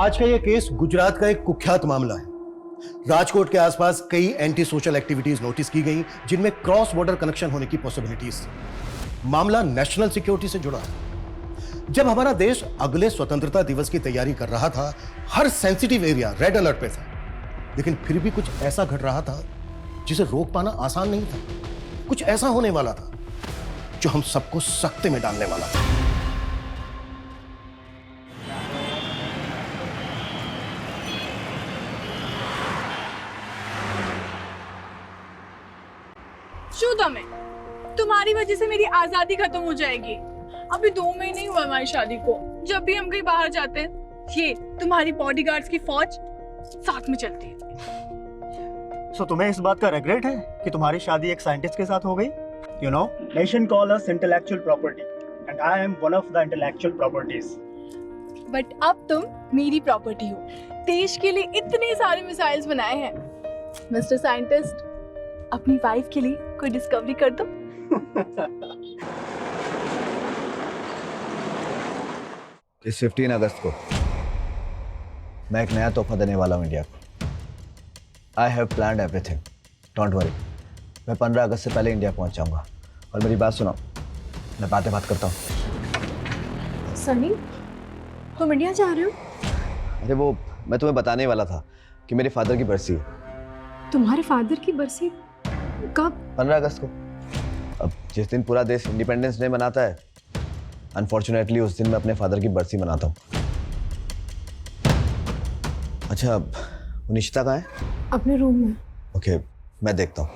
आज का यह केस गुजरात का एक कुख्यात मामला है। राजकोट के आसपास कई एंटी सोशल एक्टिविटीज नोटिस की गई जिनमें क्रॉस बॉर्डर कनेक्शन होने की पॉसिबिलिटीज थी। मामला नेशनल सिक्योरिटी से जुड़ा है। जब हमारा देश अगले स्वतंत्रता दिवस की तैयारी कर रहा था, हर सेंसिटिव एरिया रेड अलर्ट पे था, लेकिन फिर भी कुछ ऐसा घट रहा था जिसे रोक पाना आसान नहीं था। कुछ ऐसा होने वाला था जो हम सबको सख्ते में डालने वाला था। शुदा में तुम्हारी वजह से मेरी आजादी खत्म हो जाएगी। अभी 2 महीने ही हुआ हमारी शादी को। जब भी हम कहीं बाहर जाते हैं, ये तुम्हारी बॉडीगार्ड्स की फौज साथ में चलती है। सो तुम्हें इस बात का रिग्रेट है कि तुम्हारी शादी एक साइंटिस्ट के साथ हो गई? You know, nation call us intellectual property and I am one of the intellectual properties. But अब तुम मेरी प्रॉपर्टी हो। देश के लिए इतने सारे मिसाइल्स बनाए हैं। मिस्टर साइंटिस्ट, अपनी वाइफ के लिए कोई डिस्कवरी कर दो। इस 15 अगस्त को मैं एक नया तोहफा देने वाला हूँ इंडिया को। I have planned everything, don't worry. मैं 15 अगस्त से पहले इंडिया पहुँच जाऊँगा। और मेरी बात सुनो, मैं बात करता हूँ। सनी, तुम इंडिया जा रहे हो? अरे वो मैं तुम्हें बताने वाला था कि मेरे फादर की बरसी है। तुम्हारे फादर की बरसी कब? 15 अगस्त को। अब जिस दिन पूरा देश इंडिपेंडेंस डे मनाता है, अनफॉर्चुनेटली उस दिन मैं अपने फादर की बरसी मनाता हूँ। अच्छा, वो निशिता कहाँ है? अपने रूम में। ओके, मैं देखता हूँ।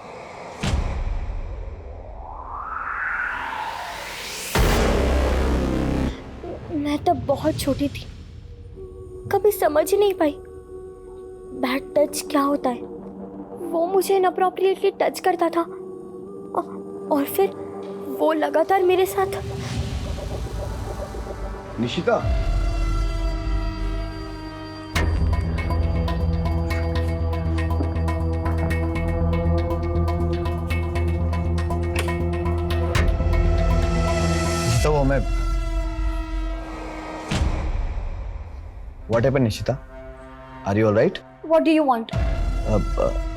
मैं तब बहुत छोटी थी, कभी समझ ही नहीं पाई बैड टच क्या होता है। वो मुझे इनअप्रोप्रिएटली टच करता था और फिर वो लगातार मेरे साथ। निशिता, तो वो मैं What happened, Nishita? Are you all right? What do you want?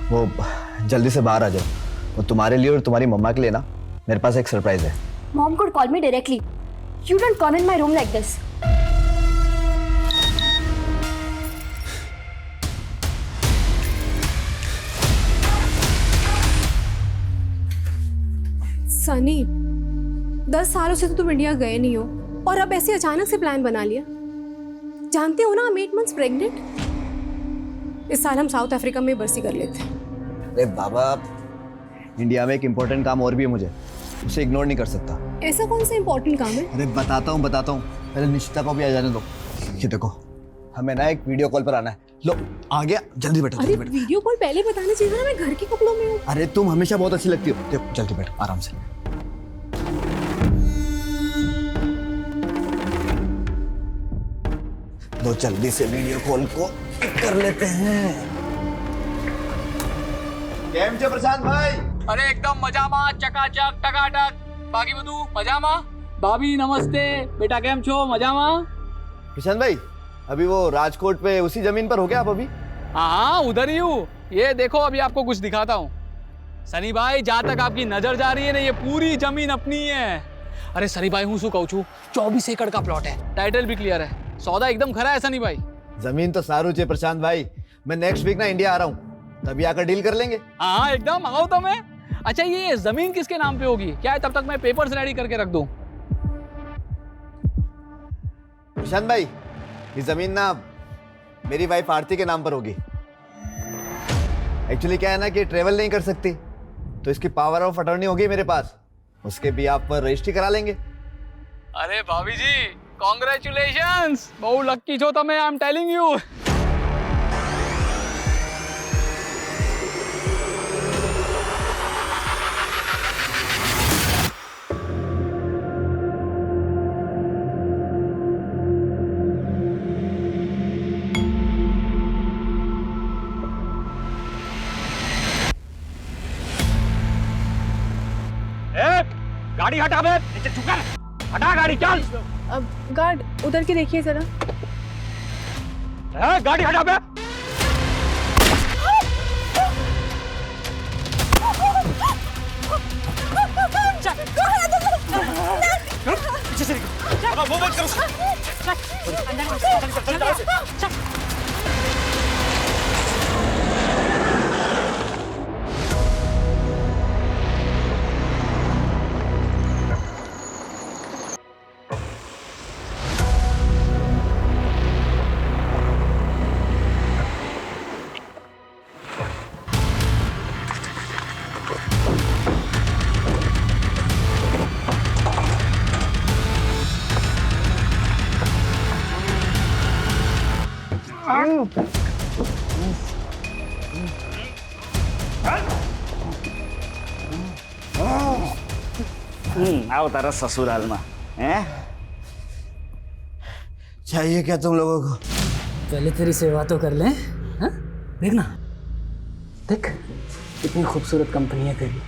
वो जल्दी से बाहर आ जाओ। वो तुम्हारे लिए और तुम्हारी मम्मा के लिए ना मेरे पास एक सरप्राइज है। Mom could call me directly. You don't come in my room like this. Sunny, 10 सालों से तो तुम इंडिया गए नहीं हो और अब ऐसे अचानक से प्लान बना लिया। जानते हो ना, I'm 8 months pregnant। इस साल हम साउथ अफ्रीका में बरसी कर लेते हैं। अरे बाबा, इंडिया में एक इम्पोर्टेंट काम और भी है मुझे, उसे इग्नोर नहीं कर सकता। ऐसा कौन सा इम्पोर्टेंट काम है? अरे बताता हूँ। पहले निशिता को भी आ जाने दो। ये देखो, हमें ना एक वीडियो कॉल पर आना है। लो, आ गया, जल्दी बैठो। अरे वीडियो कॉल पहले बताना चाहिए ना, मैं घर के कपड़ों में हूँ। अरे तुम हमेशा बहुत अच्छी लगती हो। देखो, जल्दी बैठो, आराम से। लो, जल्दी से वीडियो कॉल को कर लेते हैं। केम छे प्रशांत भाई? अरे एकदम मजामा, चकाचक, टकाटक। बाकी બધું મજામાં? भाभी नमस्ते। बेटा केम छो? मजामा? प्रशांत भाई, अभी वो राजकोट पे उसी जमीन पर हो गया आप अभी? हाँ, उधर ही हूँ। ये देखो, अभी आपको कुछ दिखाता हूँ। सनी भाई, जहाँ तक आपकी नजर जा रही है ना, ये पूरी जमीन अपनी है। अरे सनी भाई, हूँ शू कहूँ छू, 24 एकड़ का प्लॉट है। टाइटल भी क्लियर है। सौदा एकदम खरा है सनी भाई। जमीन तो सारू छे प्रशांत भाई। मैं नेक्स्ट वीक ना इंडिया आ रहा हूँ, तभी आकर डील कर लेंगे। हाँ एकदम, आओ तो मैं। अच्छा, ये जमीन किसके नाम पे होगी? क्या है, तब तक मैं पेपर्स रेडी करके रख दूं। प्रशांत भाई, ये जमीन ना मेरी वाइफ आरती के नाम पर होगी। एक्चुअली क्या है ना कि ट्रेवल नहीं कर सकती, तो इसकी पावर ऑफ अटॉर्नी होगी मेरे पास। उसके भी आप पर रजिस्ट्री करा लेंगे। अरे भाभी जी, कॉन्ग्रेचुलेशंस। बहु लक्की छो तमे, आई एम टेलिंग यू। गाड़ी हटा बे, नीचे झुक कर। हटा गाड़ी, चल। अब गार्ड, उधर के देखिए जरा। गाड़ी हटा बे। पीछे से निकल। अब वो मत करो। आओ तारा ससुराल में हैं? चाहिए क्या तुम लोगों को? पहले तेरी सेवा तो कर लें। हाँ? देखना, देख कितनी खूबसूरत कंपनी है तेरी।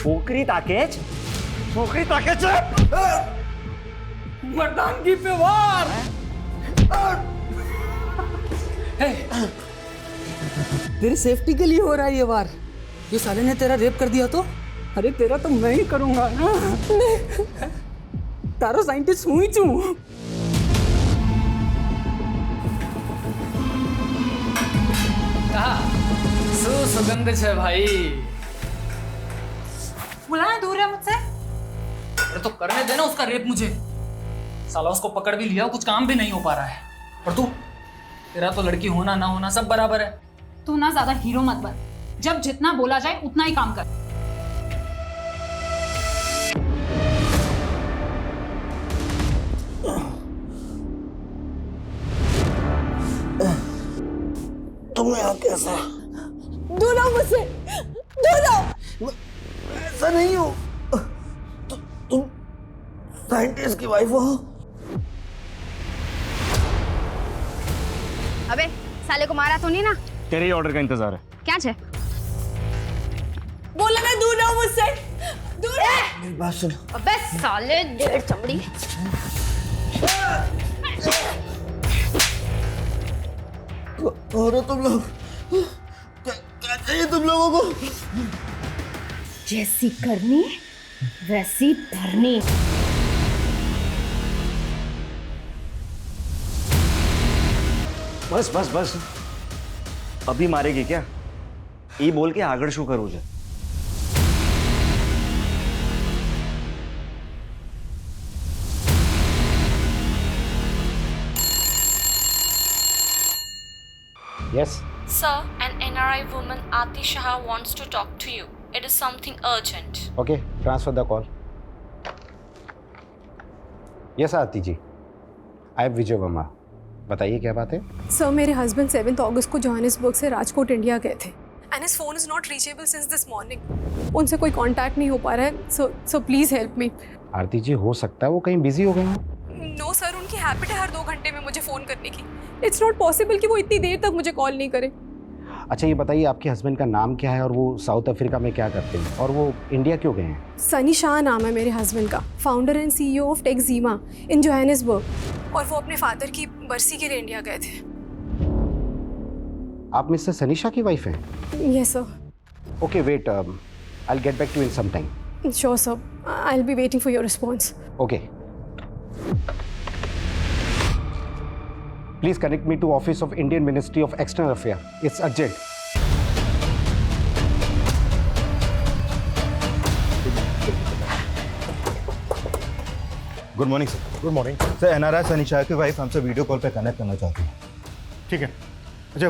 पोखरी ताकेज मर्दानगी पे वार। तेरी सेफ्टी के लिए हो रहा है ये वार। ये साले ने तेरा रेप कर दिया तो? अरे तेरा तो मैं ही करूंगा ना। तारो साइंटिस्ट हूँ ही छू। सुगंध है भाई। बुलाना दूर है मुझसे। अरे तो करने देना उसका रेप मुझे। साला उसको पकड़ भी लिया, कुछ काम भी नहीं हो पा रहा है। और तू, तेरा तो लड़की होना ना होना सब बराबर है। तू ना ज्यादा हीरो मत बन। जब जितना बोला जाए उतना ही काम कर। तुम्हें यहाँ कैसा? दूर रहो मुझसे, दूर रहो। ऐसा नहीं हो। तुम साइंटिस्ट की वाइफ हो? अबे साले को मारा तो नहीं ना? तेरे ही ऑर्डर का इंतजार है। क्या छे? बोला ना दूर रहो मुझसे, दूर रह। मेरी बात सुनो। अबे साले डेढ़ चमड़ी। हो रहे तुम लोग? क्या चाहिए तुम लोगों को? जैसी करनी वैसी भरनी। बस बस बस, अभी मारेगी क्या? ये बोल के आगड़ शू करो जा। Yes. Sir, an NRI woman Aati Shah wants to talk to you. It is something urgent. Okay, transfer the call. Yes, Aarti ji. I am विजय वर्मा। बताइए क्या बात है? सर मेरे हस्बैंड 7 अगस्त को जोहानिसबर्ग से राजकोट इंडिया गए थे and his phone is not reachable since this morning. उनसे कोई कांटेक्ट नहीं हो पा रहा है। So please help me. आरती जी, हो सकता है वो कहीं बिजी हो गए हों। नो सर, उनकी हैबिट है हर 2 घंटे में मुझे फ़ोन करने की। इट्स नॉट पॉसिबल कि वो इतनी देर तक मुझे कॉल नहीं करे। अच्छा ये बताइए, आपके हस्बैंड का नाम क्या है और वो साउथ अफ्रीका में क्या करते हैं और वो इंडिया क्यों गए हैं? सनी शाह नाम है मेरे हस्बैंड का, फाउंडर एंड CEO ऑफ टेक्जीमा इन जोहानिसबर्ग। और वो अपने फादर की बरसी के लिए इंडिया गए थे। आप मिस्टर सनी शाह की वाइफ हैं? Yes sir. Okay wait, I will get back to in some time. Sure sir, I will be waiting for your response. Okay, please connect me to office of Indian Ministry of External Affairs. It's urgent. Good morning sir. Good morning sir, NRI Sunny Shah की wife हमसे video call पे connect करना चाहती है। ठीक है। अच्छा,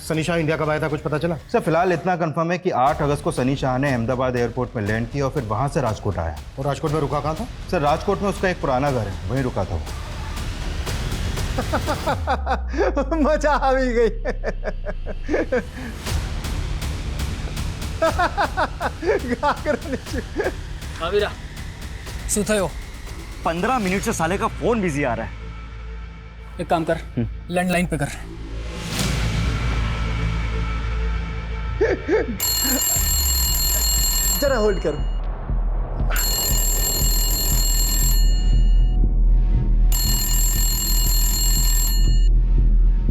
Sunny Shah India कब आया था, कुछ पता चला? सर फिलहाल इतना कंफर्म है कि 8 अगस्त को सनी शाह ने अहमदाबाद एयरपोर्ट में लैंड किया और फिर वहां से राजकोट आया। और राजकोट में रुका कहाँ था? सर राजकोट में उसका एक पुराना घर है, वहीं रुका था वो। मजा आ भी गई। अविरा सुथयो 15 मिनट से साले का फोन बिजी आ रहा है। एक काम कर, लैंडलाइन पे कर। जरा होल्ड करो।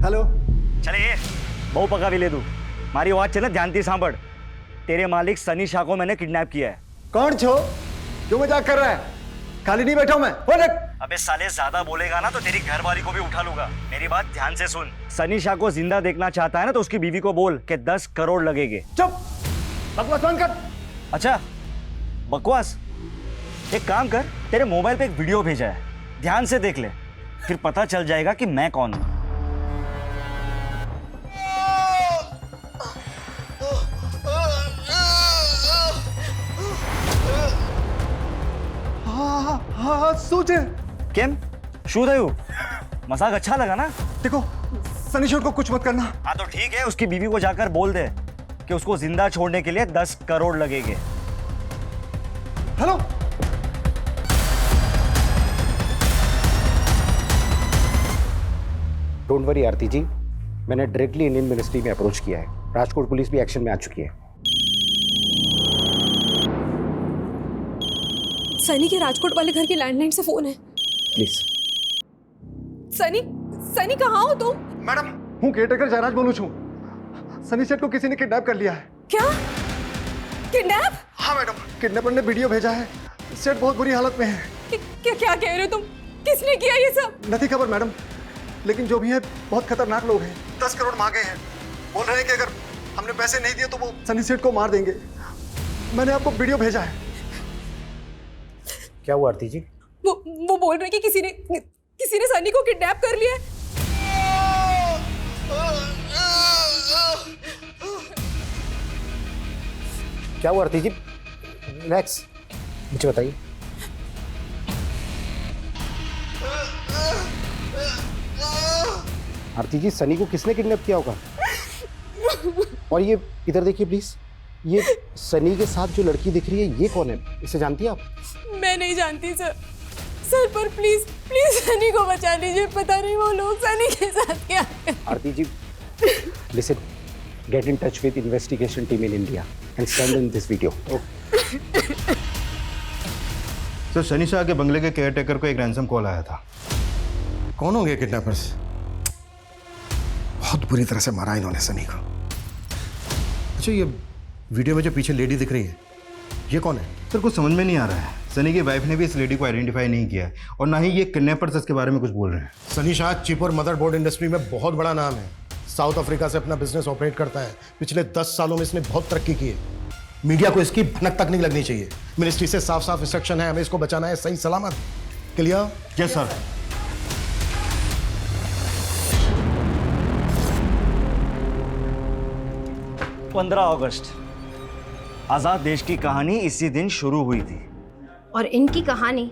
हेलो। चले बहु पका भी ले दू मारी आवाज चले ध्यानती सांभड़। तेरे मालिक सनी शाह को मैंने किडनैप किया है। कौन छो? क्यों मजाक कर रहा है? खाली नहीं बैठा हूं मैं। अबे साले ज्यादा बोलेगा ना तो तेरी घरवाली को भी उठा लूंगा। मेरी बात ध्यान से सुन। सनी शाह को जिंदा देखना चाहता है ना तो उसकी बीवी को बोल कि 10 करोड़ लगेंगे। चुप, बकवास बंद कर। अच्छा बकवास, एक काम कर, तेरे मोबाइल पे एक वीडियो भेजा है, ध्यान से देख ले, फिर पता चल जाएगा कि मैं कौन हूं। हाँ सूझे। केम शू थयु? मजाक अच्छा लगा ना? देखो सनी शोर को कुछ मत करना। हाँ तो ठीक है, उसकी बीवी को जाकर बोल दे कि उसको जिंदा छोड़ने के लिए 10 करोड़ लगेंगे। हेलो। डोंट वरी आरती जी, मैंने डायरेक्टली इंडियन मिनिस्ट्री में अप्रोच किया है। राजकोट पुलिस भी एक्शन में आ चुकी है। सनी के राजकोट वाले घर की लैंडलाइन से फोन है। प्लीज। सनी, सनी कहाँ हो तुम? मैडम, हूँ केयरटेकर जयराज बोलूँ छू। सनी सेठ को किसी ने किडनैप कर लिया है। क्या? किडनैप? हाँ मैडम, किडनैपर ने वीडियो भेजा है। सेठ बहुत बुरी हालत में है। क्या कह रहे हो तुम? किसने किया ये सब? नहीं खबर मैडम, लेकिन जो भी है बहुत खतरनाक लोग हैं। 10 करोड़ मांगे हैं। बोल रहे हैं कि अगर हमने पैसे नहीं दिए तो वो सनी सेठ को मार देंगे। मैंने आपको वीडियो भेजा है। क्या हुआ आरती जी? वो बोल रहे कि किसी ने सनी को किडनैप कर लिया है। क्या हुआ आरती जी? रिलैक्स, मुझे बताइए। आरती जी, सनी को किसने किडनैप किया होगा? और ये इधर देखिए प्लीज, ये सनी के साथ जो लड़की दिख रही है ये कौन है? इसे जानती है आप? मैं नहीं जानती सर। सर पर प्लीज प्लीज सनी को बचा लीजिए। पता नहीं वो लोग सनी के साथ क्या। आरती जी, listen, get in touch with investigation team in India and send them this video. तो सनी शाह के बंगले के केयरटेकर को एक रैंसम कॉल आया था। कौन होंगे किडनैपर्स? बहुत बुरी तरह से मारा इन्होंने सनी को। अच्छा, ये वीडियो में जो पीछे लेडी दिख रही है, ये कौन है? सर कुछ समझ में नहीं आ रहा है। सनी की वाइफ ने भी इस लेडी को आइडेंटिफाई नहीं किया और ना ही ये किडनैपर्स इसके बारे में कुछ बोल रहे हैं। सनी शाह चिप और मदरबोर्ड इंडस्ट्री में बहुत बड़ा नाम है। साउथ अफ्रीका से अपना बिजनेस ऑपरेट करता है। पिछले 10 सालों में इसने बहुत तरक्की की है। मीडिया को इसकी भनक तक नहीं लगनी चाहिए। मिनिस्ट्री से साफ साफ इंस्ट्रक्शन है, हमें इसको बचाना है सही सलामत। क्लियर? Yes sir. अगस्त, आजाद देश की कहानी इसी दिन शुरू हुई थी और इनकी कहानी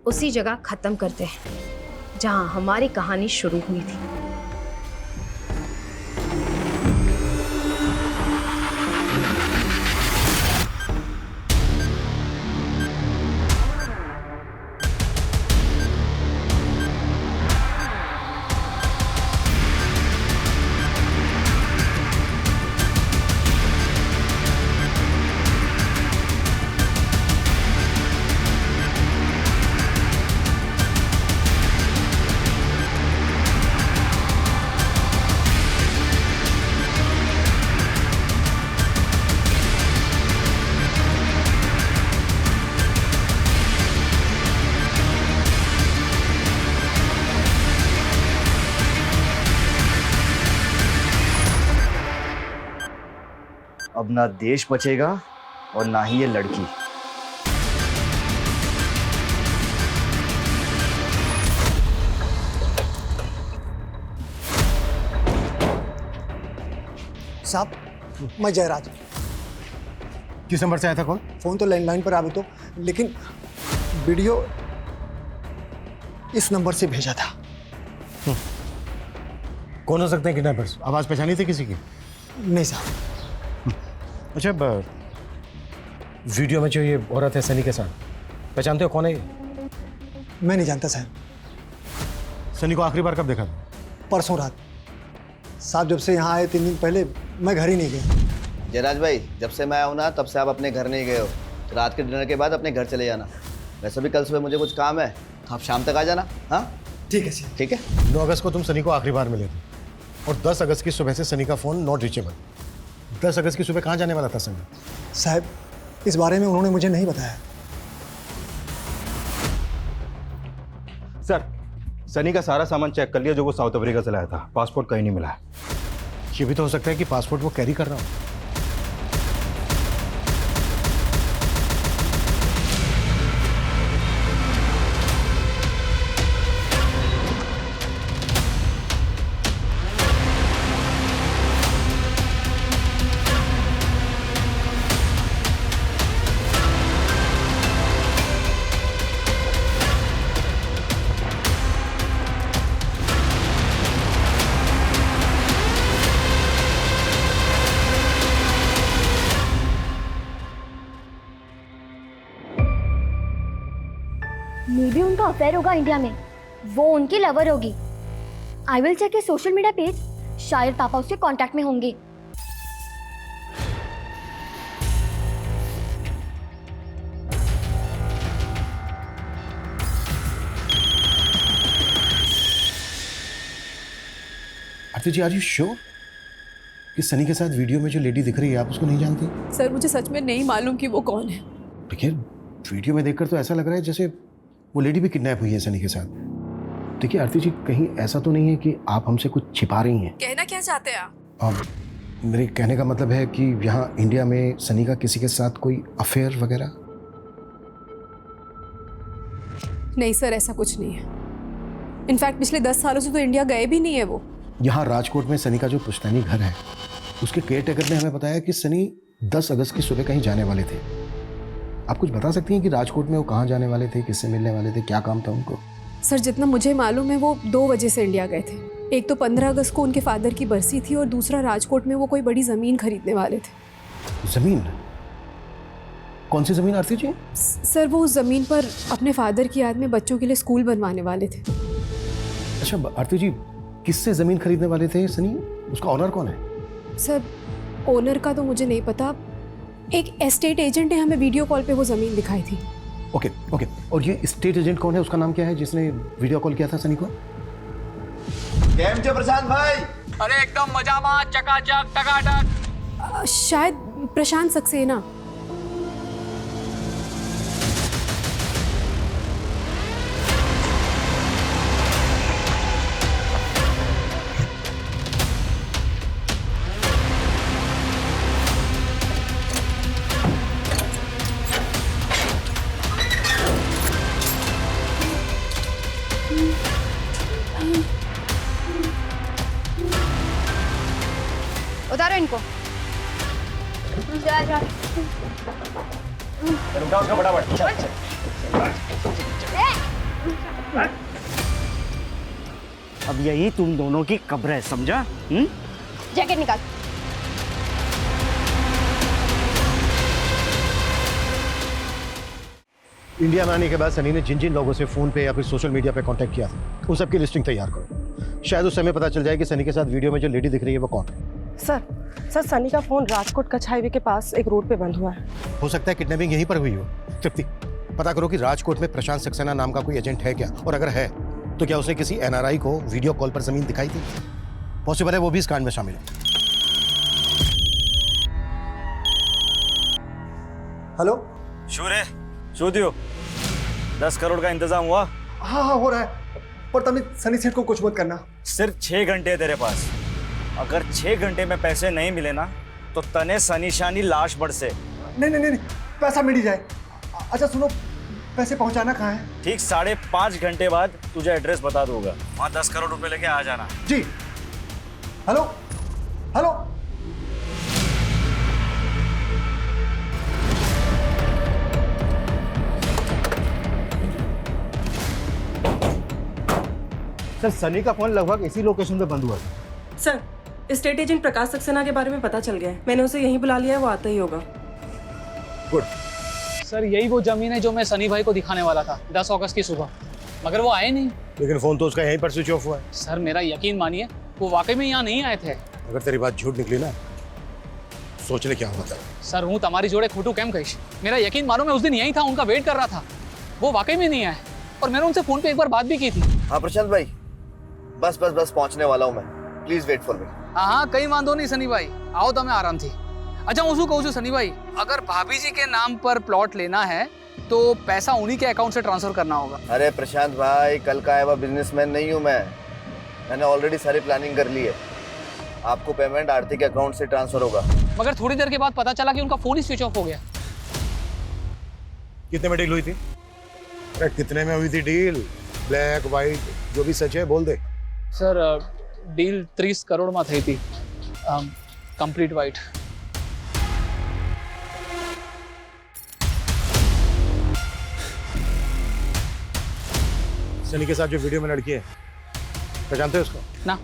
उसी जगह खत्म करते हैं जहां हमारी कहानी शुरू हुई थी। अब ना देश बचेगा और ना ही ये लड़की। साहब, मैं जयराज। किस नंबर से आया था कॉल? फोन तो लैंडलाइन पर आ तो, लेकिन वीडियो इस नंबर से भेजा था। कौन हो सकते हैं किडनैपर्स? आवाज पहचानी थी किसी की? नहीं साहब। अच्छा, वीडियो में जो ये औरत है सनी के साथ, पहचानते हो कौन है ये? मैं नहीं जानता साहब। सनी को आखिरी बार कब देखा था? परसों रात। साहब जब से यहाँ आए 3 दिन पहले मैं घर ही नहीं गया। जयराज भाई, जब से मैं आऊँ ना तब से आप अपने घर नहीं गए हो। रात के डिनर के बाद अपने घर चले जाना। वैसे भी कल सुबह मुझे कुछ काम है, तो आप शाम तक आ जाना। हाँ ठीक है सर। ठीक है। 9 अगस्त को तुम सनी को आखिरी बार मिले थे और 10 अगस्त की सुबह से सनी का फ़ोन नॉट रीचेबल। 10 अगस्त की सुबह कहाँ जाने वाला था सनी? साहब, इस बारे में उन्होंने मुझे नहीं बताया। सर, सनी का सारा सामान चेक कर लिया जो वो साउथ अफ्रीका से लाया था। पासपोर्ट कहीं नहीं मिला है। ये भी तो हो सकता है कि पासपोर्ट वो कैरी कर रहा हो। मे भी उनका अफेयर होगा इंडिया में, वो उनकी लवर होगी। I will check social media page, शायद पापा उसके कांटेक्ट में होंगे। Aarti ji, are you sure कि सनी के साथ वीडियो में जो लेडी दिख रही है आप उसको नहीं जानती? सर मुझे सच में नहीं मालूम कि वो कौन है। देखिए, वीडियो में देखकर तो ऐसा लग रहा है जैसे वो लेडी भी किडनैप हुई है सनी के साथ। देखिए आरती जी, कहीं ऐसा तो नहीं है कि आप हमसे कुछ छिपा रही हैं? कहना क्या चाहते हैं आप? मेरे कहने का मतलब है कि यहाँ इंडिया में सनी का किसी के साथ कोई अफेयर वगैरह? नहीं सर, ऐसा कुछ नहीं है। इनफैक्ट पिछले 10 सालों से तो इंडिया गए भी नहीं है वो। यहाँ राजकोट में सनी का जो पुश्तैनी घर है, उसके केयरटेकर ने हमें बताया कि सनी 10 अगस्त की सुबह कहीं जाने वाले थे। आप कुछ बता सकती हैं कि राजकोट में वो कहाँ जाने वाले थे, किससे मिलने वाले थे, क्या काम था उनको? सर जितना मुझे मालूम है वो 2 वजह से इंडिया गए थे। एक तो 15 अगस्त को उनके फादर की बरसी थी और दूसरा राजकोट में वो कोई बड़ी ज़मीन खरीदने वाले थे। ज़मीन? कौन सी ज़मीन आरती जी? सर वो उस ज़मीन पर अपने फादर की याद में बच्चों के लिए स्कूल बनवाने वाले थे। अच्छा आरती जी, किससे ज़मीन खरीदने वाले थे सनी? उसका ऑनर कौन है? सर ओनर का तो मुझे नहीं पता। एक एस्टेट एजेंट ने हमें वीडियो कॉल पे वो ज़मीन दिखाई थी। ओके। और ये स्टेट एजेंट कौन है, उसका नाम क्या है जिसने वीडियो कॉल किया था सनी को? केम छे प्रशांत भाई? अरे एकदम मजामा, चकाचक, टकाटक। शायद प्रशांत सक्सेना। उतारो इनको। अब यही तुम दोनों की कब्र है, समझा? जैकेट निकाल। इंडिया में आने के बाद सनी ने जिन जिन लोगों से फ़ोन पे या फिर सोशल मीडिया पे कांटेक्ट किया था, उन सबकी लिस्टिंग तैयार करो। शायद उस समय पता चल जाए कि सनी के साथ वीडियो में जो लेडी दिख रही है वो कौन है। सर सनी का फोन राजकोट कच्छ हाईवे के पास एक रोड पे बंद हुआ है। हो सकता है किडनैपिंग यहीं पर हुई हो। तृप्ति, पता करो कि राजकोट में प्रशांत सक्सेना नाम का कोई एजेंट है क्या, और अगर है तो क्या उसने किसी एनआरआई को वीडियो कॉल पर जमीन दिखाई थी? पॉसिबल है वो भी इस कांड में शामिल हो। हेलो शूरे, शूदियो, 10 करोड़ का इंतजाम हुआ? हाँ हो रहा है, पर तभी सनी सेठ को कुछ मत करना। सिर्फ 6 घंटे है तेरे पास। अगर 6 घंटे में पैसे नहीं मिले ना तो तने सनीशानी लाश बढ़ से। नहीं, पैसा मिल ही जाए। अच्छा सुनो, पैसे पहुंचाना कहाँ है? ठीक 5.5 घंटे बाद तुझे एड्रेस बता दूंगा, वहाँ 10 करोड़ रुपए लेके आ जाना। जी। हेलो। सर, सनी का फोन लगभग इसी लोकेशन पे बंद हुआ था। सर स्टेट एजेंट प्रकाश सक्सेना के बारे में पता चल गया है। मैंने उसे यहीं बुला लिया है, वो आता ही होगा। गुड। सर यही वो जमीन है जो मैं सनी भाई को दिखाने वाला था 10 अगस्त की सुबह, मगर वो आए नहीं। लेकिन फोन तो उसका यहीं पर स्विच ऑफ हुआ है। सर मेरा यकीन मानिए, वो वाकई में यहाँ नहीं आए थे। अगर तेरी बात झूठ निकली ना सोचने क्या होता है। सर हूँ तुम्हारी जोड़े खोटू केम कहीश, मेरा यकीन मानो मैं उस दिन यही था, उनका वेट कर रहा था, वो वाकई में नहीं आए और मैंने उनसे फोन पे एक बार बात भी की थी। हाँ प्रशांत भाई, बस बस बस पहुंचने वाला हूँ मैं, प्लीज वेट फॉर मी। हाँ कहीं वांधो नहीं सनी भाई, आओ तो मैं आराम थी। अच्छा मैं कहूँ छू सनी भाई, अगर भाभी जी के नाम पर प्लॉट लेना है तो पैसा उन्हीं के अकाउंट से ट्रांसफर करना होगा। अरे प्रशांत भाई, कल का आया हुआ बिजनेसमैन नहीं हूँ मैंने ऑलरेडी सारी प्लानिंग कर ली है। आपको पेमेंट आरती के अकाउंट से ट्रांसफर होगा। मगर थोड़ी देर के बाद पता चला कि उनका फोन ही स्विच ऑफ हो गया। कितने में डील हुई थी? अरे कितने में हुई थी डील? ब्लैक व्हाइट जो भी सच है बोल दे। सर डील 30 करोड़ में थी थी, कंप्लीट वाइट। सनी के साथ जो वीडियो में लड़की है, पहचानते हो उसको? ना।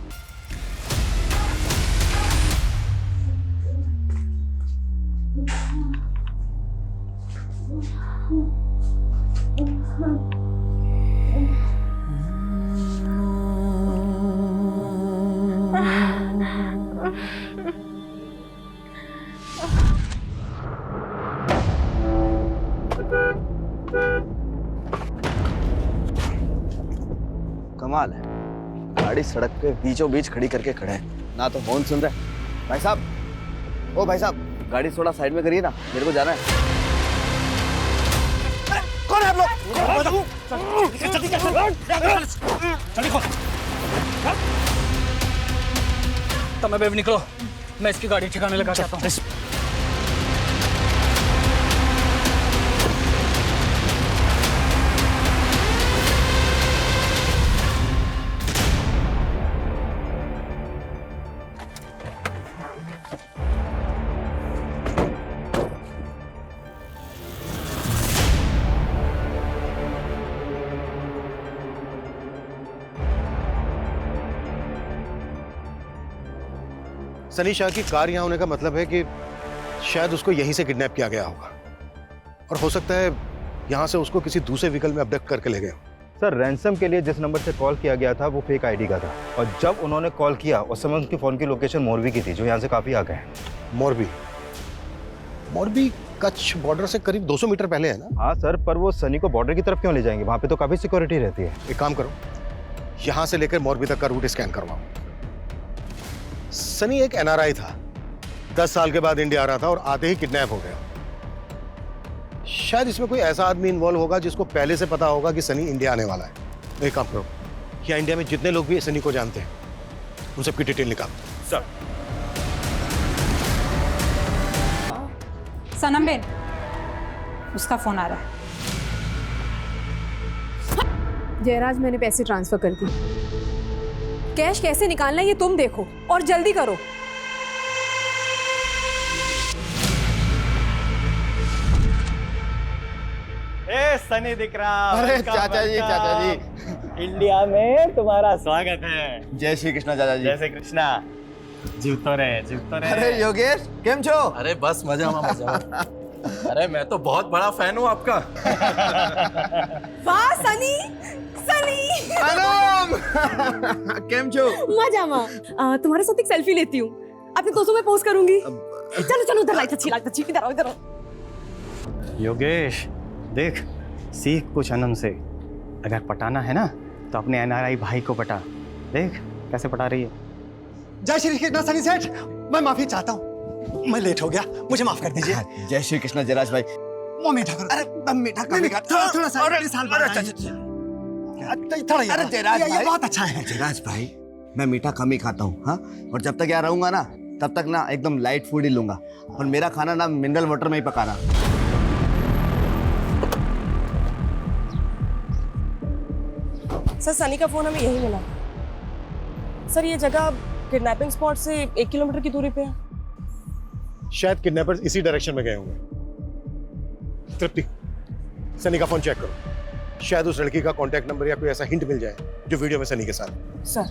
कमाल है, गाड़ी सड़क पे बीचों बीच खड़ी करके खड़े हैं, ना तो फोन सुन रहे। भाई साहब, ओ भाई साहब, गाड़ी थोड़ा साइड में करिए ना, मेरे को जाना है। कौन है आप लोग? तब मैं निकलो, मैं इसकी गाड़ी ठिकाने लगा चाहता हूँ। सनी शाह की कार यहाँ होने का मतलब है कि शायद उसको यहीं से किडनैप किया गया होगा और हो सकता है यहाँ से उसको किसी दूसरे व्हीकल में अबडक्ट करके ले गए हो। सर रैंसम के लिए जिस नंबर से कॉल किया गया था वो फेक आईडी का था, और जब उन्होंने कॉल किया उस समय उनकी फ़ोन की लोकेशन मोरबी की थी, जो यहाँ से काफ़ी आगे है। मोरबी कच्छ बॉर्डर से करीब 200 मीटर पहले है ना? हाँ सर, पर वो सनी को बॉर्डर की तरफ क्यों ले जाएंगे? वहाँ पे तो काफ़ी सिक्योरिटी रहती है। एक काम करो, यहाँ से लेकर मोरबी तक का रूट स्कैन करवाओ। सनी एक एनआरआई था, 10 साल के बाद इंडिया आ रहा था और आते ही किडनैप हो गया। शायद इसमें कोई ऐसा आदमी इन्वॉल्व होगा जिसको पहले से पता होगा कि सनी इंडिया आने वाला है। एक काम करो, यहाँ इंडिया में जितने लोग भी सनी को जानते हैं उन सबकी डिटेल निकालो। सर सनम बेन, उसका फोन आ रहा है। जयराज, मैंने पैसे ट्रांसफर कर दिए। कैश कैसे निकालना है ये तुम देखो और जल्दी करो। ए सनी दिख रहा। अरे चाचा जी, इंडिया में तुम्हारा स्वागत है। जय श्री कृष्णा चाचा जी। जय श्री कृष्णा। जीवतो रहे। अरे योगेश, केम छो? अरे बस मजा में मजा। अरे मैं तो बहुत बड़ा फैन हूँ आपका। वाह सनी, केम छो? मजा में। तुम्हारे साथ एक सेल्फी लेती हूँ, अपने दोस्तों में पोस्ट करूंगी। चलो उधर लाइट अच्छी, इधर आओ। योगेश देख, सीख कुछ अनम से। अगर पटाना है ना तो अपने एनआरआई भाई को पटा। देख कैसे पटा रही है। जय श्री कृष्ण सनी सेठ, मैं माफी चाहता हूँ, मैं लेट हो गया, मुझे माफ कर दीजिए। जय श्री कृष्ण जयराज भाई। वो मीठा करो। अरे मीठा करेगा, थोड़ा सा थोड़ा अरे जयराज ये बहुत अच्छा है। जयराज भाई, मैं मीठा कम ही खाता हूँ, हाँ, और जब तक यहाँ रहूंगा ना तब तक ना एकदम लाइट फूड ही लूंगा, और मेरा खाना ना मिनरल वाटर में ही पकाना। सर सनी का फोन हमें यही मिला। सर ये जगह किडनैपिंग स्पॉट से 1 किलोमीटर की दूरी पे है। शायद किडनैपर्स इसी डायरेक्शन में गए होंगे। तृप्ति, सनी का फोन चेक करो, शायद उस लड़की का कांटेक्ट नंबर या कोई ऐसा हिंट मिल जाए जो वीडियो में सनी के साथ। सर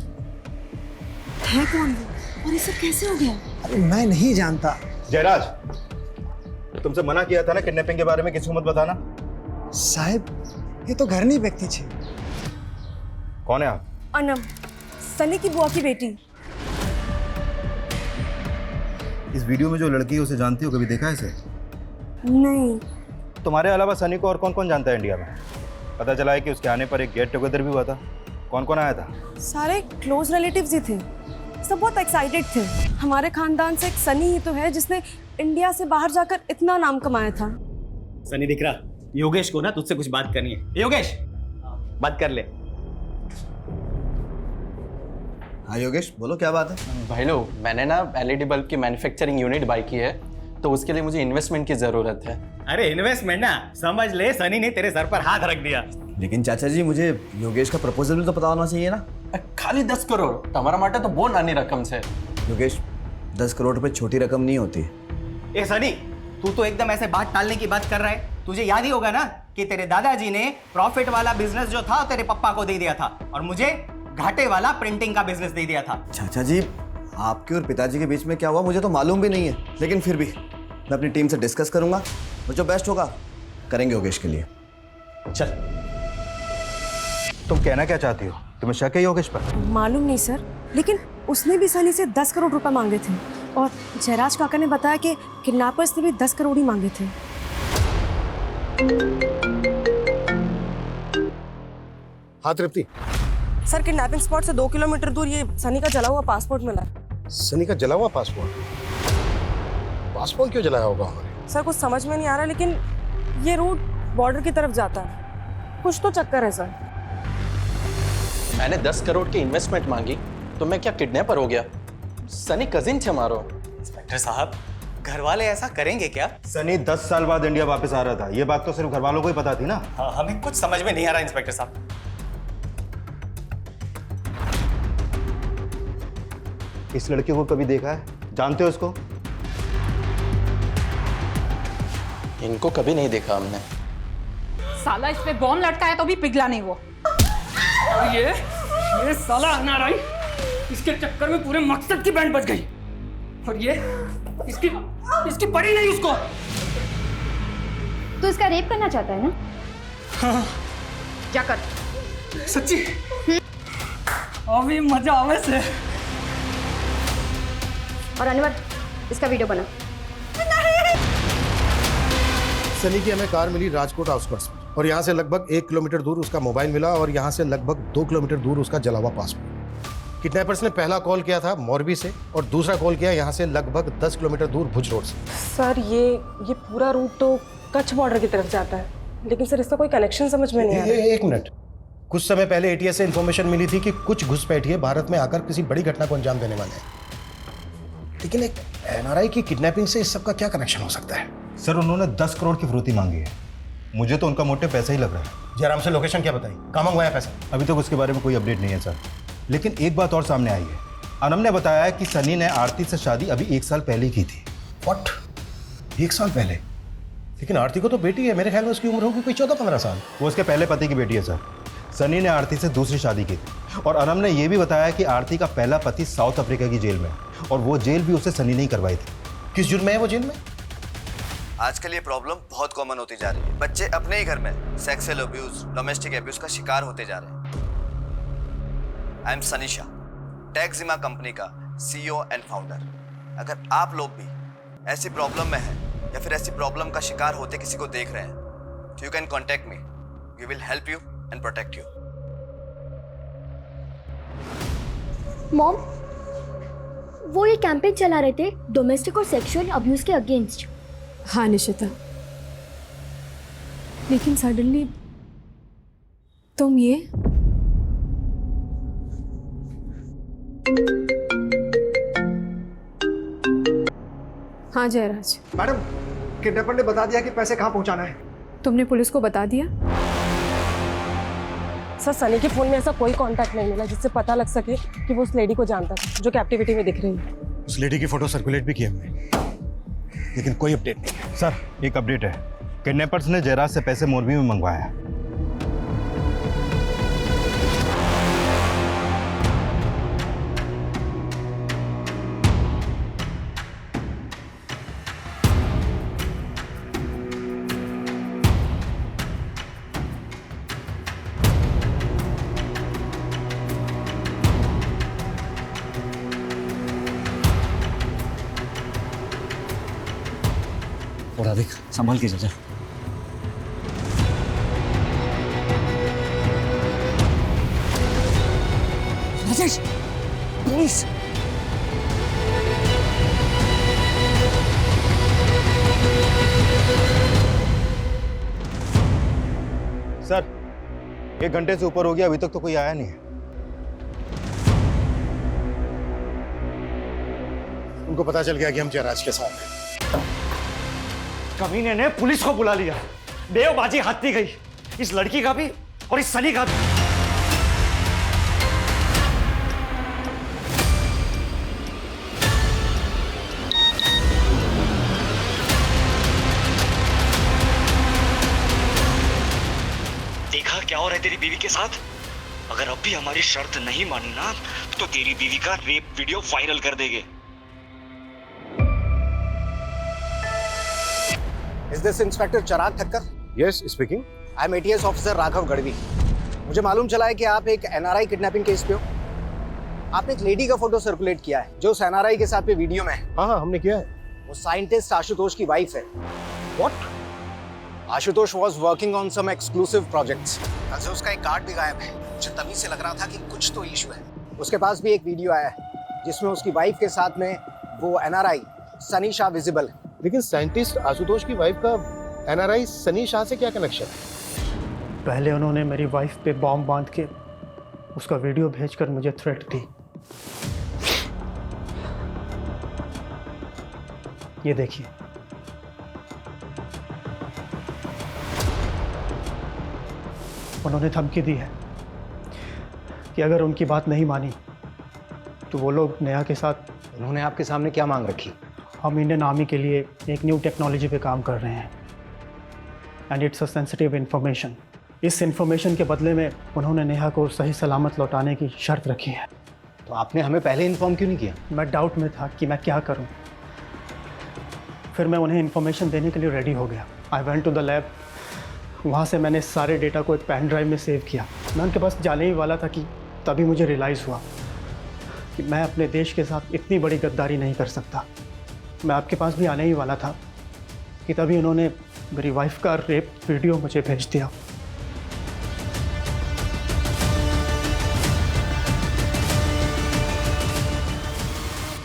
है कौन वो और ये सब कैसे हो गया? अरे मैं नहीं जानता। जयराज, तुमसे मना किया था ना किडनैपिंग के बारे में किसी को मत बताना। साहब ये तो घर नहीं व्यक्ति छे। कौन है आप? अनम, सनी की बुआ की बेटी। इस वीडियो में जो लड़की है उसे जानती हो, कभी देखा है इसे? नहीं। तुम्हारे अलावा सनी को और कौन कौन जानता है इंडिया में? पता चला है कि उसके आने पर एक गेट टुगेदर भी हुआ था। कौन कौन आया था? सारे क्लोज रिलेटिव्स ही थे, सब बहुत एक्साइटेड थे। हमारे खानदान से एक सनी ही तो है जिसने इंडिया से बाहर जाकर इतना नाम कमाया था। सनी दिख रहा, योगेश को ना तुझसे कुछ बात करनी है। योगेश, बात कर ले। हाँ योगेश, बोलो क्या बात है? भाई लोग, मैंने ना एलईडी बल्ब की मैन्युफैक्चरिंग यूनिट बाय की है, तो उसके लिए मुझे इन्वेस्टमेंट की जरूरत है। अरे इन्वेस्टमेंट ना समझ ले, सनी ने तेरे सर पर हाथ रख दिया। लेकिन चाचा जी, मुझे योगेश का प्रपोजल भी तो पता होना चाहिए ना। खाली 10 करोड़ તમારા માટે તો બહુ નાની રકમ છે। योगेश, 10 करोड़ रुपए छोटी रकम नहीं होती। ए सनी, तू तो एकदम ऐसे बात टालने की बात कर रहा है। तुझे याद ही होगा ना कि तेरे दादाजी ने प्रॉफिट वाला बिजनेस जो था तेरे पप्पा को दे दिया था और मुझे घाटे वाला प्रिंटिंग का बिजनेस दे दिया था। चाचा जी, आपके और पिताजी के बीच में क्या हुआ मुझे तो मालूम भी नहीं है, लेकिन फिर भी मैं अपनी टीम से डिस्कस करूंगा और जो बेस्ट होगा करेंगे योगेश के लिए। चल। तुम कहना क्या चाहती हो? तुम्हें शक है योगेश पर? मालूम नहीं सर, लेकिन उसने भी सनी से 10 करोड़ रुपए मांगे थे और जयराज काका ने बताया कि किडनैपर्स ने भी 10 करोड़ ही मांगे थे। हाँ तृप्ति। सर, किडनैपिंग स्पॉट से 2 किलोमीटर दूर ये सनी का जला हुआ पासपोर्ट मिला है। सनी का जला हुआ पासपोर्ट? पासपोर्ट क्यों जलाया होगा उन्होंने? सर, कुछ समझ में नहीं आ रहा, लेकिन ये रूट बॉर्डर की तरफ जाता है। कुछ तो चक्कर है सर। मैंने 10 करोड़ की इन्वेस्टमेंट मांगी तो मैं क्या किडनैपर हो गया? सनी कजिन थे मारो। इंस्पेक्टर साहब, घर वाले ऐसा करेंगे क्या? सनी 10 साल बाद इंडिया वापस आ रहा था, ये बात तो सिर्फ घर वालों को ही पता थी ना। हाँ, हमें कुछ समझ में नहीं आ रहा इंस्पेक्टर साहब। इस लड़के को कभी देखा है? जानते हो उसको? इनको कभी नहीं देखा हमने। साला इस पे बॉम्ब लटका है तो भी पिघला नहीं वो। ये साला एनआरआई, इसके चक्कर में पूरे मकसद की बैंड बज गई और ये इसकी पड़ी नहीं उसको। तो इसका रेप करना चाहता है ना? हाँ। क्या कर? सच्ची? अभी मजा आवे से। और अनवर, इसका वीडियो बना। सनी की हमें कार मिली राजकोट आउटस्कर्ट्स में और यहाँ से लगभग 1 किलोमीटर दूर उसका मोबाइल मिला और यहाँ से लगभग 2 किलोमीटर दूर उसका जला हुआ पासपोर्ट। किडनैपर्स ने पहला कॉल किया था मोरबी से और दूसरा कॉल किया यहाँ से लगभग 10 किलोमीटर दूर भुज रोड से। सर, ये पूरा रूट तो कच्छ बॉर्डर की तरफ जाता है, लेकिन सर इसका कोई कनेक्शन समझ में नहीं आ रहा। एक मिनट, कुछ समय पहले एटीएस से इंफॉर्मेशन मिली थी कि कुछ घुसपैठिए भारत में आकर किसी बड़ी घटना को अंजाम देने वाले हैं, लेकिन एक एनआरआई की किडनैपिंग से इस सब का क्या कनेक्शन हो सकता है? सर, उन्होंने 10 करोड़ की फिरौती मांगी है। मुझे तो उनका मोटिव पैसा ही लग रहा है। जयराम से लोकेशन क्या बताई? कहाँ मंगवाया पैसा? अभी तक उसके बारे में कोई अपडेट नहीं है सर, लेकिन एक बात और सामने आई है। अनम ने बताया कि सनी ने आरती से शादी अभी 1 साल पहले की थी। व्हाट? 1 साल पहले? लेकिन आरती को तो बेटी है, मेरे ख्याल में उसकी उम्र होगी कोई 14-15 साल। वो उसके पहले पति की बेटी है सर। सनी ने आरती से दूसरी शादी की थी और अनम ने यह भी बताया कि आरती का पहला पति साउथ अफ्रीका की जेल में है और वो जेल भी उसे सनी ने ही करवाई थी। किस जुर्म में है वो जेल में? आजकल ये प्रॉब्लम बहुत कॉमन होती जा रही है। बच्चे अपने ही घर में सेक्सुअल अब्यूज, डोमेस्टिक अब्यूज का शिकार होते जा रहे हैं। आई एम सनीशा, टैक्सिमा कंपनी का CEO एंड फाउंडर। अगर आप लोग भी ऐसी प्रॉब्लम में हैं या फिर ऐसी प्रॉब्लम का शिकार होते किसी को देख रहे हैं तो you can contact me. We will help you and protect you. Mom, वो ये कैंपेन चला रहे थे डोमेस्टिक और सेक्सुअल अब्यूज के अगेंस्ट। हाँ निशिता, लेकिन सडनली तुम ये हाँ जयराज। मैडम, किडनैपर ने बता दिया कि पैसे कहाँ पहुँचाना है। तुमने पुलिस को बता दिया? सर, सनी के फोन में ऐसा कोई कांटेक्ट नहीं मिला जिससे पता लग सके कि वो उस लेडी को जानता था जो कैप्टिविटी में दिख रही है। उस लेडी की फोटो सर्कुलेट भी की हमने, लेकिन कोई अपडेट नहीं है। सर, एक अपडेट है। किडनैपर्स ने जयराज से पैसे मोरबी में मंगवाए हैं। सादिक संभाल के जा। राजेश प्लीज। सर 1 घंटे से ऊपर हो गया, अभी तक तो कोई आया नहीं है। उनको पता चल गया कि हम जयराज के साथ हैं। कमीने ने पुलिस को बुला लिया। देवबाजी हाथी गई, इस लड़की का भी और इस सनी का भी। देखा क्या हो रहा है तेरी बीवी के साथ? अगर अब भी हमारी शर्त नहीं मानी ना तो तेरी बीवी का रेप वीडियो वायरल कर देंगे। Is this inspector Chirag Thakkar? Yes speaking. I am ATS officer Raghav Gadhvi. मुझे मालूम चला है कि आप एक NRI किडनैपिंग केस पे हो। आपने एक लेडी का फोटो सर्कुलेट किया है जो उस NRI के साथ पे वीडियो में है। हाँ हमने किया है। वो साइंटिस्ट आशुतोष की वाइफ है। What? Ashutosh was working on some exclusive projects। कल से उसका एक गार्ड भी गायब है। मुझे तभी से लग रहा था कि कुछ तो इशू है। उसके पास भी एक वीडियो आया है जिसमें उसकी वाइफ के साथ में वो NRI सनी शाह विजिबल है। लेकिन साइंटिस्ट आशुतोष की वाइफ का NRI सनी शाह से क्या कनेक्शन है? पहले उन्होंने मेरी वाइफ पे बॉम्ब बांध के उसका वीडियो भेजकर मुझे थ्रेट दी। ये देखिए। उन्होंने धमकी दी है कि अगर उनकी बात नहीं मानी तो वो लोग नेहा के साथ। उन्होंने आपके सामने क्या मांग रखी? हम इंडियन आर्मी के लिए एक न्यू टेक्नोलॉजी पे काम कर रहे हैं and it's a sensitive information. इस इंफॉर्मेशन के बदले में उन्होंने नेहा को सही सलामत लौटाने की शर्त रखी है। तो आपने हमें पहले इन्फॉर्म क्यों नहीं किया? मैं डाउट में था कि मैं क्या करूं। फिर मैं उन्हें इन्फॉर्मेशन देने के लिए रेडी हो गया। I went to the lab. वहाँ से मैंने सारे डेटा को एक पेन ड्राइव में सेव किया। मैं उनके पास जाने ही वाला था कि तभी मुझे रियलाइज़ हुआ कि मैं अपने देश के साथ इतनी बड़ी गद्दारी नहीं कर सकता। मैं आपके पास भी आने ही वाला था कि तभी उन्होंने मेरी वाइफ का रेप वीडियो मुझे भेज दिया।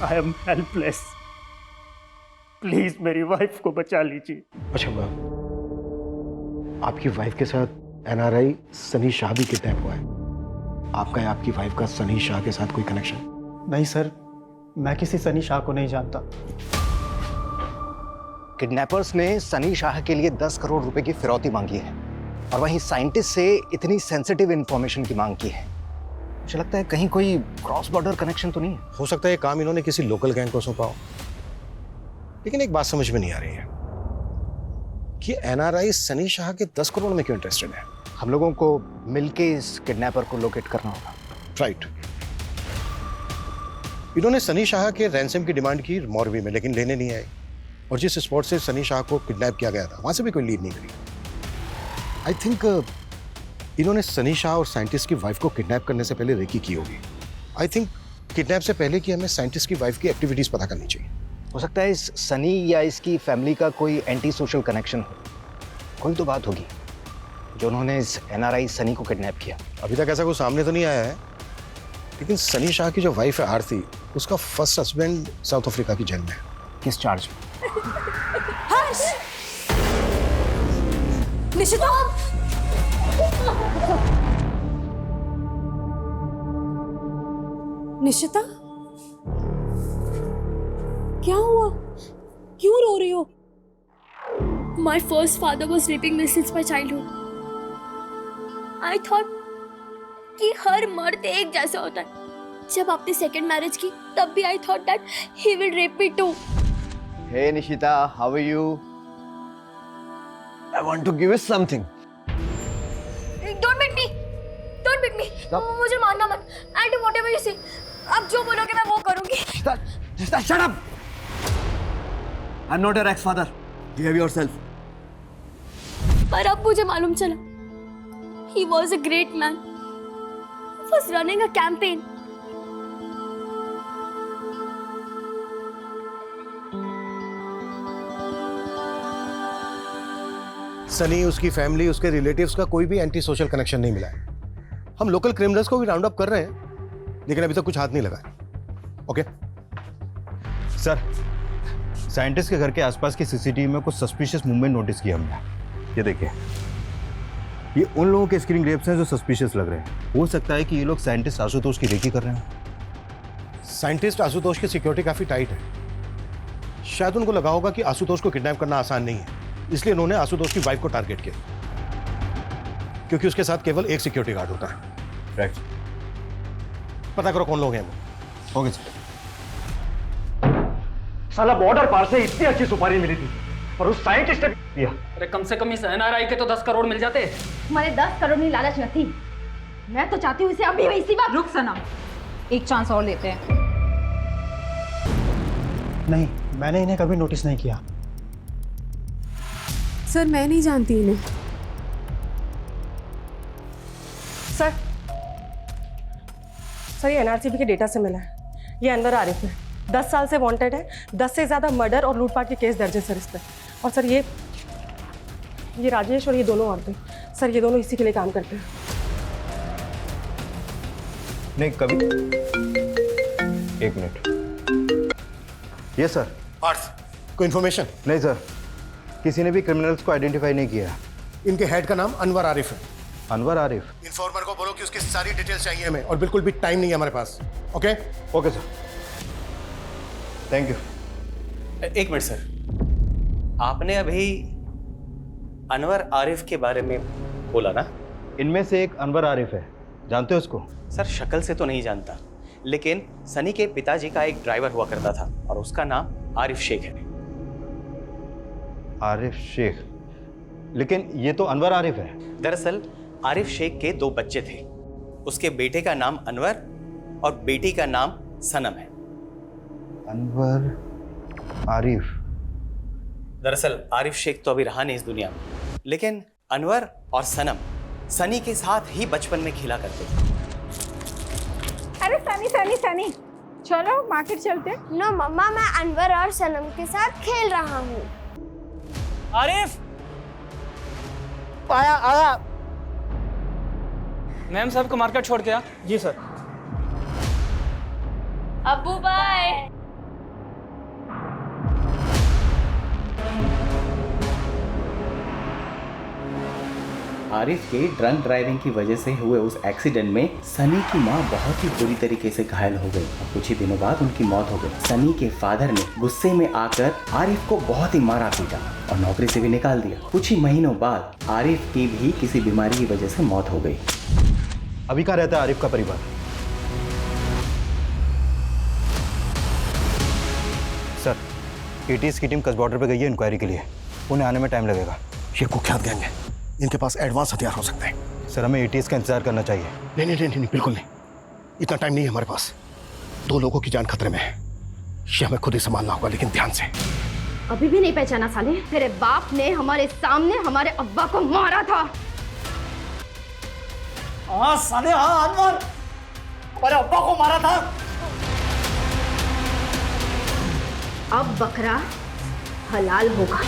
I am helpless. प्लीज मेरी वाइफ को बचा लीजिए। अच्छा आपकी वाइफ के साथ NRI सनी शाह भी किडनैप हुआ है। आपका या आपकी वाइफ का सनी शाह के साथ कोई कनेक्शन? नहीं सर, मैं किसी सनी शाह को नहीं जानता। किडनैपर्स ने सनी शाह के लिए 10 करोड़ रुपए की फिरौती मांगी है और वहीं साइंटिस्ट से इतनी सेंसिटिव इंफॉर्मेशन की मांग की है। मुझे लगता है कहीं कोई क्रॉस बॉर्डर कनेक्शन तो नहीं है। हो सकता है ये काम इन्होंने किसी लोकल गैंग को सौंपा हो। लेकिन एक बात समझ में नहीं आ रही है कि NRI सनी शाह के 10 करोड़ में क्यों इंटरेस्टेड है। हम लोगों को मिलके इस किडनैपर को लोकेट करना होगा। राइट। इन्होंने सनी शाह के रैंसम की डिमांड की मॉरवी में, लेकिन लेने नहीं आए। और जिस स्पॉट से सनी शाह को किडनैप किया गया था वहां से भी कोई लीड नहीं करी। आई थिंक इन्होंने सनी शाह और साइंटिस्ट की वाइफ को किडनैप करने से पहले रेकी की होगी। आई थिंक किडनैप से पहले कि हमें साइंटिस्ट की वाइफ की एक्टिविटीज पता करनी चाहिए। हो सकता है इस सनी या इसकी फैमिली का कोई एंटी सोशल कनेक्शन हो। कोई तो बात होगी जो उन्होंने इस NRI सनी को किडनैप किया। अभी तक ऐसा कोई सामने तो नहीं आया है, लेकिन सनी शाह की जो वाइफ है आरती, उसका फर्स्ट हस्बैंड साउथ अफ्रीका की जेल में है। किस चार्ज में? हर्ष! निशिता! निशिता? क्या हुआ? क्यों रो रही हो? My first father was raping me since my childhood. I thought कि हर मर्द एक जैसा होता है। जब आपने सेकंड मैरिज की तब भी I thought that he will rape me too. Hey Nishita, how are you? I want to give you something. Don't beat me. Don't beat me. मुझे मारना मत. I'll do whatever you say. आप जो बोलोगे मैं वो करूँगी. Nishita, shut up. I'm not your ex-father. Behave yourself. पर अब मुझे मालूम चला. He was a great man. He was running a campaign. Sunny, उसकी फैमिली, उसके रिलेटिव्स का कोई भी एंटी सोशल कनेक्शन नहीं मिला है। हम लोकल क्रिमिनल्स को भी राउंड अप कर रहे हैं, लेकिन अभी तक कुछ हाथ नहीं लगा है। ओके सर, साइंटिस्ट के घर के आसपास की सीसीटीवी में कुछ सस्पिशियस मूवमेंट नोटिस किया हमने। ये देखिए, ये उन लोगों के स्क्रीन ग्रेप्स हैं जो सस्पिशियस लग रहे हैं। हो सकता है कि ये लोग साइंटिस्ट आशुतोष की रेकी कर रहे हैं। साइंटिस्ट आशुतोष की सिक्योरिटी काफी टाइट है। शायद उनको लगा होगा कि आशुतोष को किडनैप करना आसान नहीं है, इसलिए उन्होंने आशुतोष की वाइफ को टारगेट किया, क्योंकि उसके साथ केवल एक सिक्योरिटी गार्ड होता है। राइट, पता करो कौन लोग हैं वो। Okay sir. साला बॉर्डर पार से इतनी अच्छी सुपारी मिली थी और उस साइंटिस्ट ने दिया। अरे कम से कम इस एनआरआई के तो 10 करोड़ मिल जाते। हमारे 10 करोड़ की लालच न थी। मैं तो चाहती हूँ इसे अभी इसी वक्त। रुक सनम, एक चांस और लेते हैं। नहीं, मैंने इन्हें कभी नोटिस नहीं किया। सर मैं नहीं जानती इन्हें। सर ये एनआरसीबी के डेटा से मिला है। ये अनवर आरिफ है, 10 साल से वांटेड है। 10 से ज़्यादा मर्डर और लूटपाट के केस दर्ज है सर इस पर। और सर ये राजेश और ये दोनों औरतें, सर ये दोनों इसी के लिए काम करते हैं। नहीं, कभी। एक मिनट। ये सर। पार्थ, कोई इन्फॉर्मेशन? नहीं सर, किसी ने भी क्रिमिनल्स को आइडेंटिफाई नहीं किया। इनके हेड का नाम अनवर आरिफ है। अनवर आरिफ? इन्फॉर्मर को बोलो कि उसकी सारी डिटेल्स चाहिए हमें, और बिल्कुल भी टाइम नहीं है हमारे पास। Okay okay sir, thank you. एक मिनट सर, आपने अभी अनवर आरिफ के बारे में बोला ना? इनमें से एक अनवर आरिफ है, जानते हो उसको? सर शक्ल से तो नहीं जानता, लेकिन सनी के पिताजी का एक ड्राइवर हुआ करता था और उसका नाम आरिफ शेख है। आरिफ शेख? लेकिन ये तो अनवर आरिफ है। दरअसल आरिफ शेख के 2 बच्चे थे। उसके बेटे का नाम अनवर और बेटी का नाम सनम है। अनवर आरिफ? दरअसल आरिफ शेख तो अभी रहा नहीं इस दुनिया में, लेकिन अनवर और सनम सनी के साथ ही बचपन में खेला करते थे। अरे सनी, चलो मार्केट चलते। नो मम्मा, मैं अनवर और सनम के साथ खेल रहा हूँ। आरिफ आया। मैम साहब को मार्केट छोड़ के आ। जी सर। अब्बू बाय। आरिफ के ड्रंक ड्राइविंग की वजह से हुए उस एक्सीडेंट में सनी की मां बहुत ही बुरी तरीके से घायल हो गई और कुछ ही दिनों बाद उनकी मौत हो गई। सनी के फादर ने गुस्से में आकर आरिफ को बहुत ही मारा पीटा और नौकरी से भी निकाल दिया। कुछ ही महीनों बाद आरिफ की भी किसी बीमारी की वजह से मौत हो गई। अभी कहाँ रहता है आरिफ का परिवार? सर, एटीएस की टीम कस बॉर्डर पे गई है इंक्वायरी के लिए। उन्हें आने में टाइम लगेगा। ये कुख्यात गैंग है, इनके पास एडवांस हथियार हो सकते हैं। सर, हमें एटीएस का इंतजार करना चाहिए। नहीं, बिल्कुल नहीं। इतना टाइम नहीं है हमारे पास। 2 लोगों की जान खतरे में है। ये हमें खुद ही संभालना होगा, लेकिन ध्यान से। अभी भी नहीं पहचाना साले? तेरे बाप ने हमारे सामने हमारे अब्बा को मारा था। हाँ साले, हाँ अनवर, हमारे अब्बा को मारा था। अब बकरा हलाल होगा।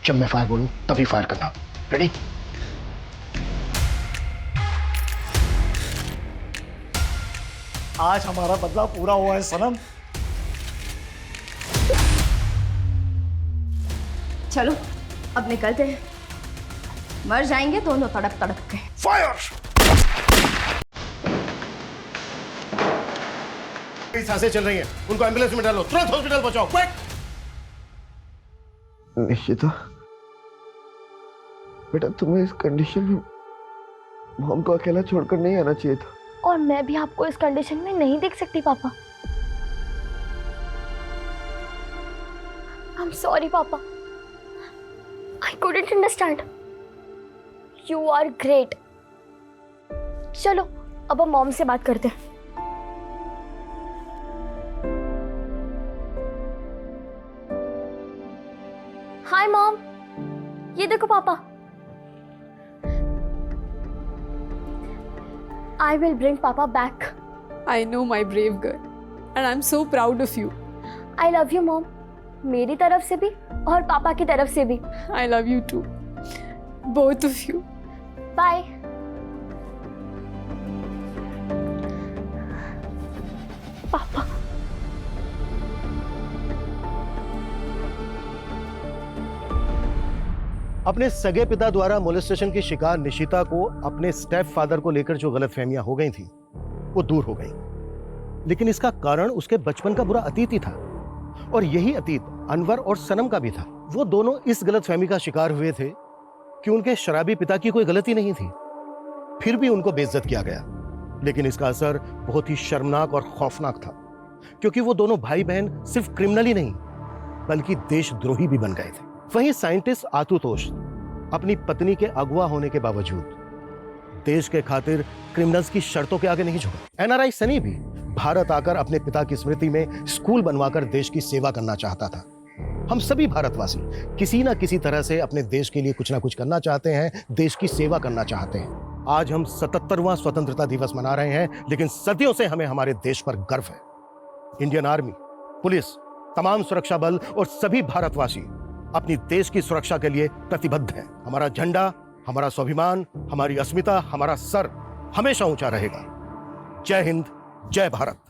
जब मैं फायर बोलूं तभी फायर करना। रेडी? आज हमारा बदला पूरा हुआ है सनम। चलो अब निकलते हैं, मर जाएंगे दोनों तड़प तड़प के। फायर! सांसें चल रही हैं, उनको एम्बुलेंस में डालो, तुरंत हॉस्पिटल पहुंचाओ, क्विक! निश्चिता बेटा, तुम्हें इस कंडीशन में मॉम को अकेला छोड़कर नहीं आना चाहिए था। और मैं भी आपको इस कंडीशन में नहीं देख सकती पापा। आई एम सॉरी पापा, I couldn't understand. You are great. चलो अब हम मॉम से बात करते हैं। हाय मॉम, ये देखो पापा। I will bring Papa back. I know, my brave girl, and I'm so proud of you. I love you, Mom. मेरी तरफ से भी और पापा की तरफ से भी। I love you too, both of you. Bye. पापा। अपने सगे पिता द्वारा मोलेस्टेशन की शिकार निशिता को अपने स्टेप फादर को लेकर जो गलतफहमियां हो गई थी वो दूर हो गई, लेकिन इसका कारण उसके बचपन का बुरा अतीत ही था। और यही अतीत अनवर और सनम का भी था। वो दोनों इस गलतफहमी का शिकार हुए थे कि उनके शराबी पिता की कोई गलती नहीं थी, फिर भी उनको बेइज्जत किया गया। लेकिन इसका असर बहुत ही शर्मनाक और खौफनाक था, क्योंकि वो दोनों भाई बहन सिर्फ क्रिमिनल ही नहीं बल्कि देशद्रोही भी बन गए थे। वहीं साइंटिस्ट आशुतोष अपनी पत्नी के अगवा होने के बावजूद देश के खातिर क्रिमिनल्स की शर्तों के आगे नहीं झुका। एनआरआई सनी भी भारत आकर अपने पिता की स्मृति में स्कूल बनवाकर देश की सेवा करना चाहता था। हम सभी भारतवासी किसी ना किसी तरह से अपने देश के लिए कुछ ना कुछ करना चाहते हैं, देश की सेवा करना चाहते हैं। आज हम 77वां स्वतंत्रता दिवस मना रहे हैं, लेकिन सदियों से हमें हमारे देश पर गर्व है। इंडियन आर्मी, पुलिस, तमाम सुरक्षा बल और सभी भारतवासी अपनी देश की सुरक्षा के लिए प्रतिबद्ध हैं। हमारा झंडा, हमारा स्वाभिमान, हमारी अस्मिता, हमारा सर हमेशा ऊंचा रहेगा। जय हिंद, जय भारत।